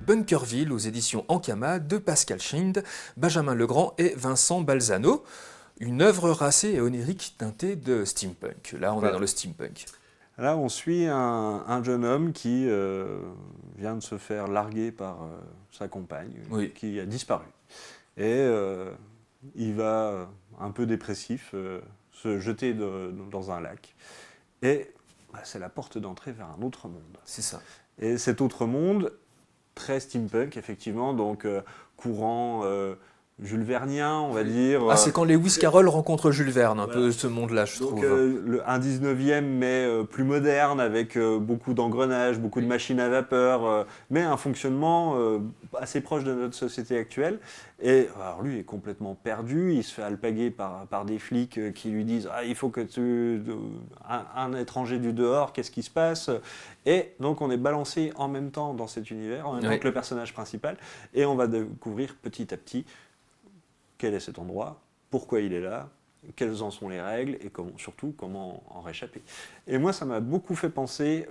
Bunkerville aux éditions Ankama de Pascal Schind, Benjamin Legrand et Vincent Balzano. Une œuvre racée et onirique teintée de steampunk. Là, on est dans le steampunk. Là, on suit un jeune homme qui vient de se faire larguer par sa compagne, qui a disparu. Et il va, un peu dépressif, se jeter dans un lac. Et c'est la porte d'entrée vers un autre monde. C'est ça. Et cet autre monde, très steampunk, effectivement, donc courant Jules Vernien, on va dire. Ah, c'est quand Lewis Carroll rencontre Jules Verne, un peu ce monde-là, je trouve. Un 19e, mais plus moderne, avec beaucoup d'engrenages, beaucoup de machines à vapeur, mais un fonctionnement assez proche de notre société actuelle. Et alors lui est complètement perdu, il se fait alpaguer par des flics qui lui disent « Ah, il faut que tu... un étranger du dehors, qu'est-ce qui se passe ?» Et donc on est balancé en même temps dans cet univers, en même temps que le personnage principal, et on va découvrir petit à petit quel est cet endroit, pourquoi il est là, quelles en sont les règles et surtout comment en réchapper. Et moi, ça m'a beaucoup fait penser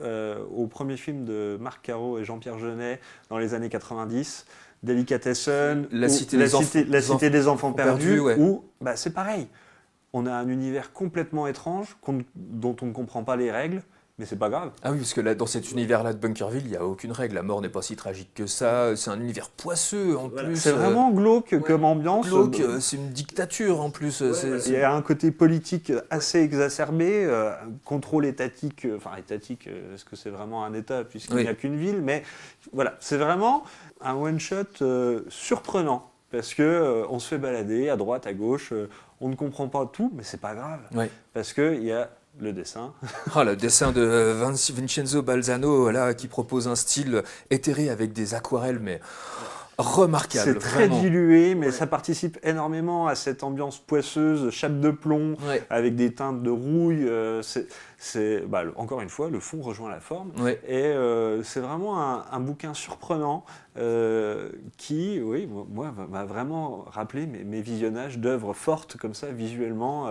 au premier film de Marc Caro et Jean-Pierre Jeunet dans les années 90, Delicatessen, La Cité des Enfants Perdus, où c'est pareil. On a un univers complètement étrange dont on ne comprend pas les règles, mais c'est pas grave. Ah oui, parce que là, dans cet univers-là de Bunkerville, il n'y a aucune règle. La mort n'est pas si tragique que ça. C'est un univers poisseux en plus. C'est vraiment glauque comme ambiance. Glauque, c'est une dictature en plus. Il y a un côté politique assez exacerbé, contrôle étatique. Enfin, étatique, est-ce que c'est vraiment un État puisqu'il n'y a qu'une ville? Mais voilà, c'est vraiment un one-shot surprenant. Parce qu'on se fait balader à droite, à gauche, on ne comprend pas tout, mais c'est pas grave. Parce qu'il y a le dessin. Le dessin de Vincenzo Balzano, là, qui propose un style éthéré avec des aquarelles, mais remarquable. C'est très dilué, mais ça participe énormément à cette ambiance poisseuse, chape de plomb, avec des teintes de rouille. Encore une fois, le fond rejoint la forme. Et c'est vraiment un bouquin surprenant qui, moi, m'a vraiment rappelé mes visionnages d'œuvres fortes comme ça, visuellement,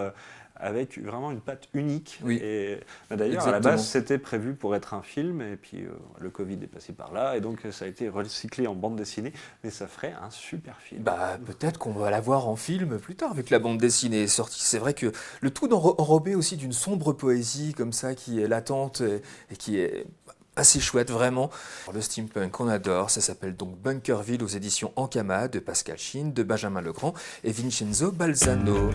avec vraiment une patte unique. Et d'ailleurs, à la base, c'était prévu pour être un film, et puis le Covid est passé par là, et donc ça a été recyclé en bande dessinée, mais ça ferait un super film. Peut-être qu'on va la voir en film plus tard, avec la bande dessinée sortie. C'est vrai que le tout enrobé aussi d'une sombre poésie, comme ça, qui est latente, et qui est assez chouette, vraiment. Le steampunk, on adore, ça s'appelle donc Bunkerville aux éditions Ankama, de Pascal Schind, de Benjamin Legrand et Vincenzo Balzano.